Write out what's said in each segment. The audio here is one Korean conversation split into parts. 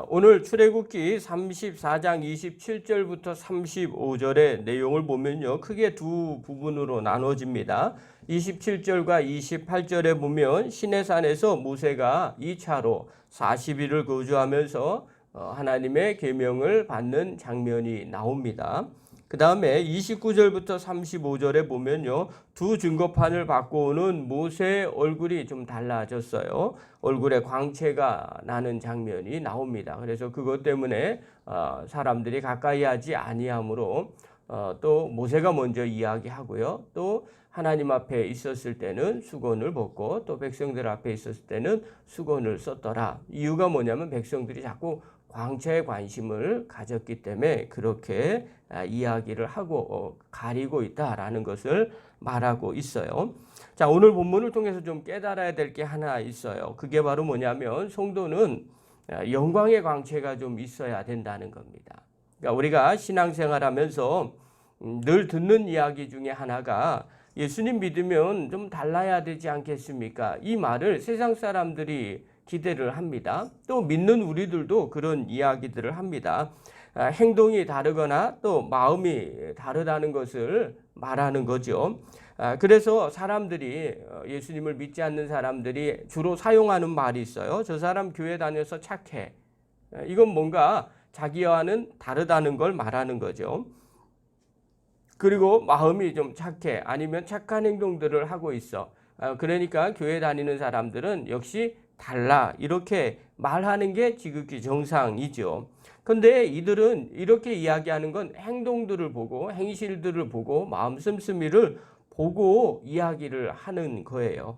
오늘 출애굽기 34장 27절부터 35절의 내용을 보면요, 크게 두 부분으로 나눠집니다. 27절과 28절에 보면 시내산에서 모세가 2차로 40일을 거주하면서 하나님의 계명을 받는 장면이 나옵니다. 그 다음에 29절부터 35절에 보면요, 두 증거판을 받고 오는 모세의 얼굴이 좀 달라졌어요. 얼굴에 광채가 나는 장면이 나옵니다. 그래서 그것 때문에 사람들이 가까이 하지 아니하므로 또 모세가 먼저 이야기하고요. 또 하나님 앞에 있었을 때는 수건을 벗고 또 백성들 앞에 있었을 때는 수건을 썼더라. 이유가 뭐냐면 백성들이 자꾸 광채에 관심을 가졌기 때문에 그렇게 이야기를 하고 가리고 있다라는 것을 말하고 있어요. 자, 오늘 본문을 통해서 좀 깨달아야 될 게 하나 있어요. 그게 바로 뭐냐면 성도는 영광의 광채가 좀 있어야 된다는 겁니다. 그러니까 우리가 신앙생활하면서 늘 듣는 이야기 중에 하나가 예수님 믿으면 좀 달라야 되지 않겠습니까? 이 말을 세상 사람들이 기대를 합니다. 또 믿는 우리들도 그런 이야기들을 합니다. 행동이 다르거나 또 마음이 다르다는 것을 말하는 거죠. 그래서 사람들이 예수님을 믿지 않는 사람들이 주로 사용하는 말이 있어요. 저 사람 교회 다녀서 착해. 이건 뭔가 자기와는 다르다는 걸 말하는 거죠. 그리고 마음이 좀 착해. 아니면 착한 행동들을 하고 있어. 그러니까 교회 다니는 사람들은 역시 달라. 이렇게 말하는 게 지극히 정상이죠. 근데 이들은 이렇게 이야기하는 건 행동들을 보고 행실들을 보고 마음 씀씀이를 보고 이야기를 하는 거예요.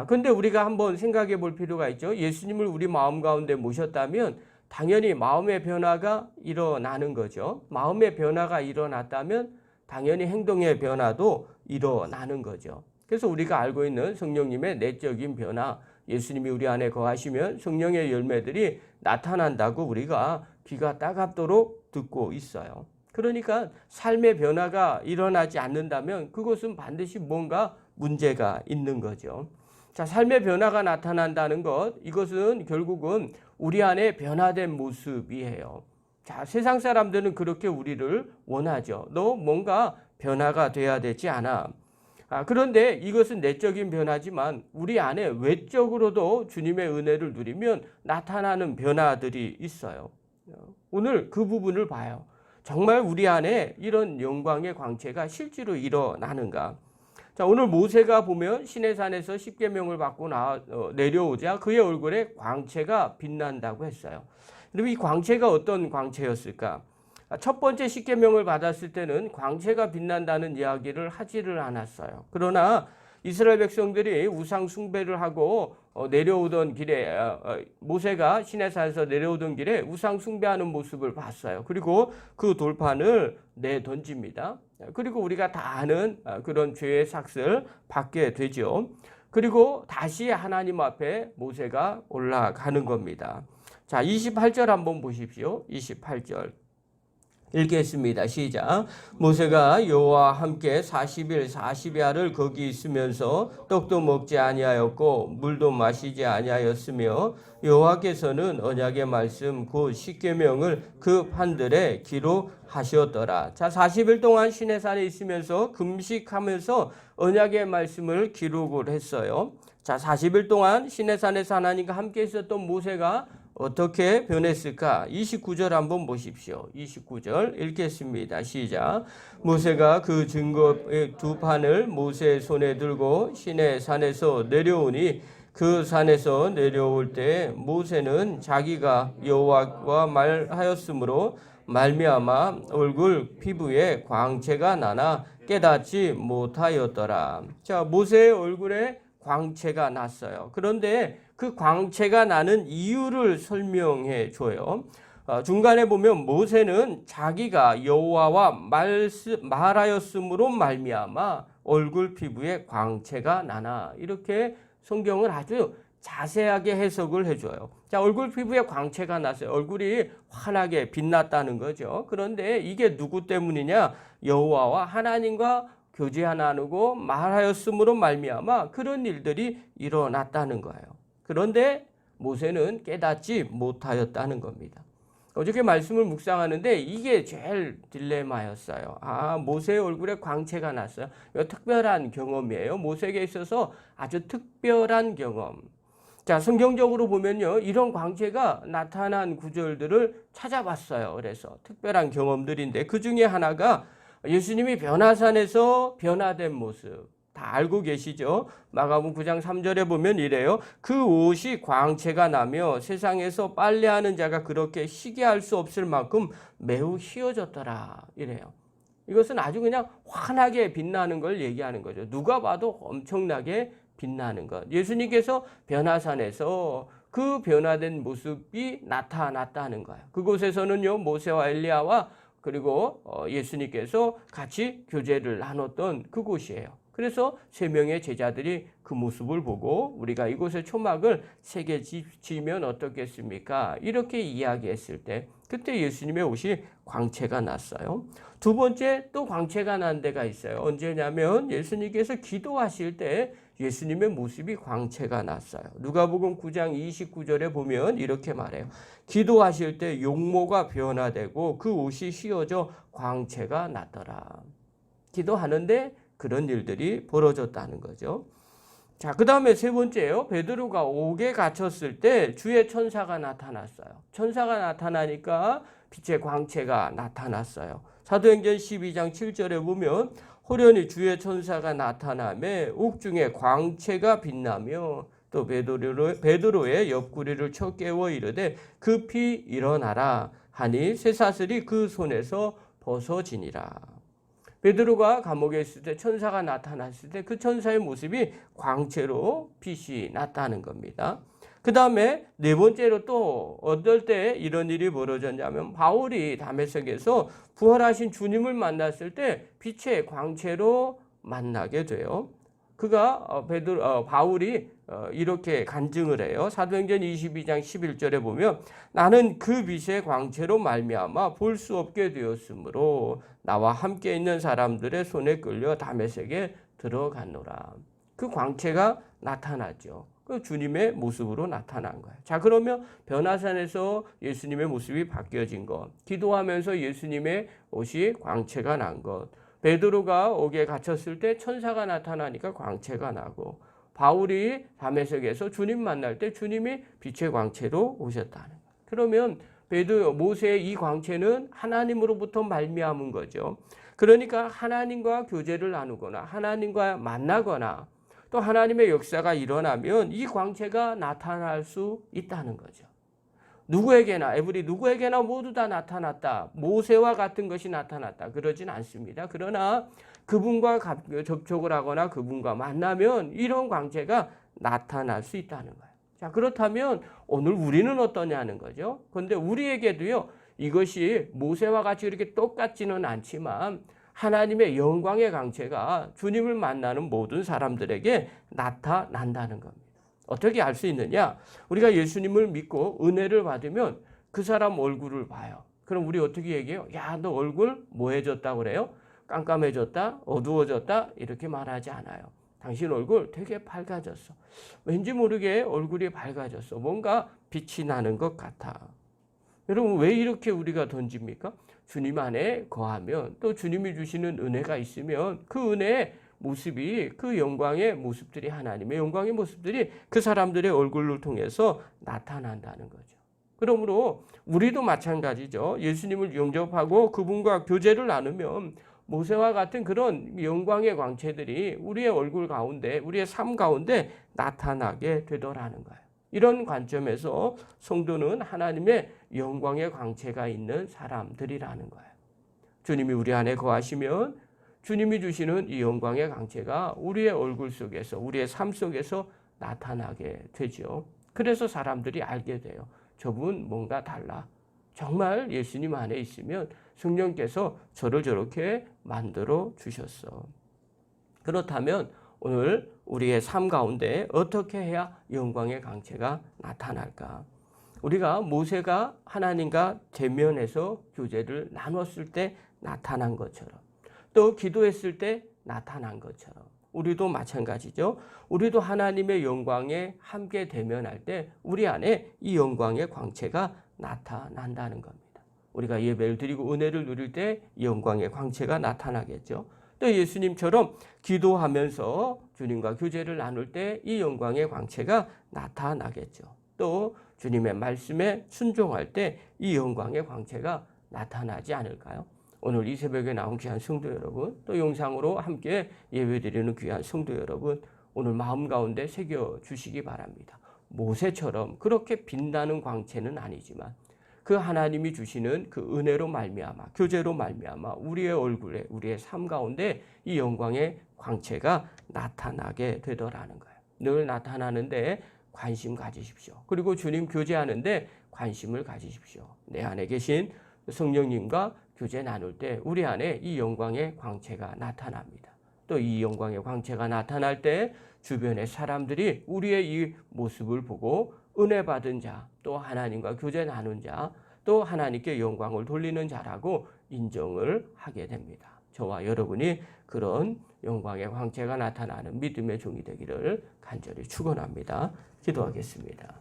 근데 우리가 한번 생각해 볼 필요가 있죠. 예수님을 우리 마음 가운데 모셨다면 당연히 마음의 변화가 일어나는 거죠. 마음의 변화가 일어났다면 당연히 행동의 변화도 일어나는 거죠. 그래서 우리가 알고 있는 성령님의 내적인 변화, 예수님이 우리 안에 거하시면 성령의 열매들이 나타난다고 우리가 귀가 따갑도록 듣고 있어요. 그러니까 삶의 변화가 일어나지 않는다면 그것은 반드시 뭔가 문제가 있는 거죠. 자, 삶의 변화가 나타난다는 것, 이것은 결국은 우리 안에 변화된 모습이에요. 자, 세상 사람들은 그렇게 우리를 원하죠. 너 뭔가 변화가 돼야 되지 않아. 그런데 이것은 내적인 변화지만 우리 안에 외적으로도 주님의 은혜를 누리면 나타나는 변화들이 있어요. 오늘 그 부분을 봐요. 정말 우리 안에 이런 영광의 광채가 실제로 일어나는가? 자, 오늘 모세가 보면 시내산에서 십계명을 받고 내려오자 그의 얼굴에 광채가 빛난다고 했어요. 그럼 이 광채가 어떤 광채였을까? 첫 번째 십계명을 받았을 때는 광채가 빛난다는 이야기를 하지를 않았어요. 그러나 이스라엘 백성들이 우상 숭배를 하고 내려오던 길에 모세가 시내산에서 내려오던 길에 우상 숭배하는 모습을 봤어요. 그리고 그 돌판을 내던집니다. 그리고 우리가 다 아는 그런 죄의 삭을 받게 되죠. 그리고 다시 하나님 앞에 모세가 올라가는 겁니다. 자, 28절 한번 보십시오. 28절. 읽겠습니다. 시작. 모세가 여호와와 함께 40일 40야를 거기 있으면서 떡도 먹지 아니하였고 물도 마시지 아니하였으며 여호와께서는 언약의 말씀 곧 십계명을 그 판들에 기록하셨더라. 자, 40일 동안 시내산에 있으면서 금식하면서 언약의 말씀을 기록을 했어요. 자, 40일 동안 시내산에서 하나님과 함께 있었던 모세가 어떻게 변했을까? 29절 한번 보십시오. 29절 읽겠습니다. 시작. 모세가 그 증거의 두 판을 모세의 손에 들고 시내산에서 내려오니 그 산에서 내려올 때 모세는 자기가 여호와와 말하였으므로 말미암아 얼굴 피부에 광채가 나나 깨닫지 못하였더라. 자, 모세의 얼굴에 광채가 났어요. 그런데 그 광채가 나는 이유를 설명해 줘요. 중간에 보면 모세는 자기가 여호와와 말하였으므로 말미암아 얼굴 피부에 광채가 나나, 이렇게 성경을 아주 자세하게 해석을 해줘요. 자, 얼굴 피부에 광채가 났어요. 얼굴이 환하게 빛났다는 거죠. 그런데 이게 누구 때문이냐? 여호와와 하나님과 교제하나누고 말하였으므로 말미암아 그런 일들이 일어났다는 거예요. 그런데 모세는 깨닫지 못하였다는 겁니다. 어저께 말씀을 묵상하는데 이게 제일 딜레마였어요. 모세의 얼굴에 광채가 났어요. 이거 특별한 경험이에요. 모세에게 있어서 아주 특별한 경험. 자, 성경적으로 보면요, 이런 광채가 나타난 구절들을 찾아봤어요. 그래서 특별한 경험들인데 그 중에 하나가 예수님이 변화산에서 변화된 모습. 다 알고 계시죠? 마가복음 9장 3절에 보면 이래요. 그 옷이 광채가 나며 세상에서 빨래하는 자가 그렇게 희게 할 수 없을 만큼 매우 희어졌더라. 이래요. 이것은 아주 그냥 환하게 빛나는 걸 얘기하는 거죠. 누가 봐도 엄청나게 빛나는 것. 예수님께서 변화산에서 그 변화된 모습이 나타났다는 거예요. 그곳에서는요, 모세와 엘리야와 그리고 예수님께서 같이 교제를 나눴던 그곳이에요. 그래서 3명의 제자들이 그 모습을 보고 우리가 이곳의 초막을 새겨지면 어떻겠습니까? 이렇게 이야기했을 때 그때 예수님의 옷이 광채가 났어요. 두 번째 또 광채가 난 데가 있어요. 언제냐면 예수님께서 기도하실 때 예수님의 모습이 광채가 났어요. 누가복음 9장 29절에 보면 이렇게 말해요. 기도하실 때 용모가 변화되고 그 옷이 휘어져 광채가 났더라. 기도하는데 그런 일들이 벌어졌다는 거죠. 자, 그 다음에 세 번째요. 베드로가 옥에 갇혔을 때 주의 천사가 나타났어요. 천사가 나타나니까 빛의 광채가 나타났어요. 사도행전 12장 7절에 보면 호련히 주의 천사가 나타나며 옥중에 광채가 빛나며 또 베드로의 옆구리를 쳐 깨워 이르되 급히 일어나라 하니 쇠사슬이 그 손에서 벗어지니라. 베드로가 감옥에 있을 때 천사가 나타났을 때 그 천사의 모습이 광채로 빛이 났다는 겁니다. 그 다음에 네 번째로 또 어떨 때 이런 일이 벌어졌냐면 바울이 다메섹에서 부활하신 주님을 만났을 때 빛의 광채로 만나게 돼요. 바울이 이렇게 간증을 해요. 사도행전 22장 11절에 보면 나는 그 빛의 광채로 말미암아 볼 수 없게 되었으므로 나와 함께 있는 사람들의 손에 끌려 다메섹에 들어갔노라. 그 광채가 나타나죠. 그 주님의 모습으로 나타난 거예요. 자, 그러면 변화산에서 예수님의 모습이 바뀌어진 것, 기도하면서 예수님의 옷이 광채가 난 것, 베드로가 옥에 갇혔을 때 천사가 나타나니까 광채가 나고 바울이 다메섹에서 주님 만날 때 주님이 빛의 광채로 오셨다는 거예요. 그러면 모세의 이 광채는 하나님으로부터 말미암은 거죠. 그러니까 하나님과 교제를 나누거나 하나님과 만나거나 또 하나님의 역사가 일어나면 이 광채가 나타날 수 있다는 거죠. 누구에게나 모두 다 나타났다. 모세와 같은 것이 나타났다. 그러진 않습니다. 그러나 그분과 접촉을 하거나 그분과 만나면 이런 광채가 나타날 수 있다는 거예요. 자, 그렇다면 오늘 우리는 어떠냐는 거죠. 그런데 우리에게도요, 이것이 모세와 같이 이렇게 똑같지는 않지만 하나님의 영광의 광채가 주님을 만나는 모든 사람들에게 나타난다는 겁니다. 어떻게 알 수 있느냐? 우리가 예수님을 믿고 은혜를 받으면 그 사람 얼굴을 봐요. 그럼 우리 어떻게 얘기해요? 야, 너 얼굴 뭐해졌다 그래요? 깜깜해졌다? 어두워졌다? 이렇게 말하지 않아요. 당신 얼굴 되게 밝아졌어. 왠지 모르게 얼굴이 밝아졌어. 뭔가 빛이 나는 것 같아. 여러분, 왜 이렇게 우리가 던집니까? 주님 안에 거하면 또 주님이 주시는 은혜가 있으면 그 은혜의 모습이, 그 영광의 모습들이, 하나님의 영광의 모습들이 그 사람들의 얼굴을 통해서 나타난다는 거죠. 그러므로 우리도 마찬가지죠. 예수님을 영접하고 그분과 교제를 나누면 모세와 같은 그런 영광의 광채들이 우리의 얼굴 가운데, 우리의 삶 가운데 나타나게 되더라는 거예요. 이런 관점에서 성도는 하나님의 영광의 광채가 있는 사람들이라는 거예요. 주님이 우리 안에 거하시면 주님이 주시는 이 영광의 광채가 우리의 얼굴 속에서, 우리의 삶 속에서 나타나게 되죠. 그래서 사람들이 알게 돼요. 저분 뭔가 달라. 정말 예수님 안에 있으면 성령께서 저를 저렇게 만들어 주셨어. 그렇다면 오늘 우리의 삶 가운데 어떻게 해야 영광의 광채가 나타날까? 우리가 모세가 하나님과 대면해서 교제를 나눴을 때 나타난 것처럼, 또 기도했을 때 나타난 것처럼, 우리도 마찬가지죠. 우리도 하나님의 영광에 함께 대면할 때 우리 안에 이 영광의 광채가 나타난다는 겁니다. 우리가 예배를 드리고 은혜를 누릴 때 영광의 광채가 나타나겠죠. 또 예수님처럼 기도하면서 주님과 교제를 나눌 때 이 영광의 광채가 나타나겠죠. 또 주님의 말씀에 순종할 때 이 영광의 광채가 나타나지 않을까요? 오늘 이 새벽에 나온 귀한 성도 여러분, 또 영상으로 함께 예배드리는 귀한 성도 여러분, 오늘 마음 가운데 새겨 주시기 바랍니다. 모세처럼 그렇게 빛나는 광채는 아니지만 그 하나님이 주시는 그 은혜로 말미암아, 교제로 말미암아 우리의 얼굴에, 우리의 삶 가운데 이 영광의 광채가 나타나게 되더라는 거예요. 늘 나타나는데 관심 가지십시오. 그리고 주님 교제하는데 관심을 가지십시오. 내 안에 계신 성령님과 교제 나눌 때 우리 안에 이 영광의 광채가 나타납니다. 또 이 영광의 광채가 나타날 때 주변의 사람들이 우리의 이 모습을 보고 은혜 받은 자, 또 하나님과 교제 나눈 자, 또 하나님께 영광을 돌리는 자라고 인정을 하게 됩니다. 저와 여러분이 그런 영광의 광채가 나타나는 믿음의 종이 되기를 간절히 축원합니다. 기도하겠습니다.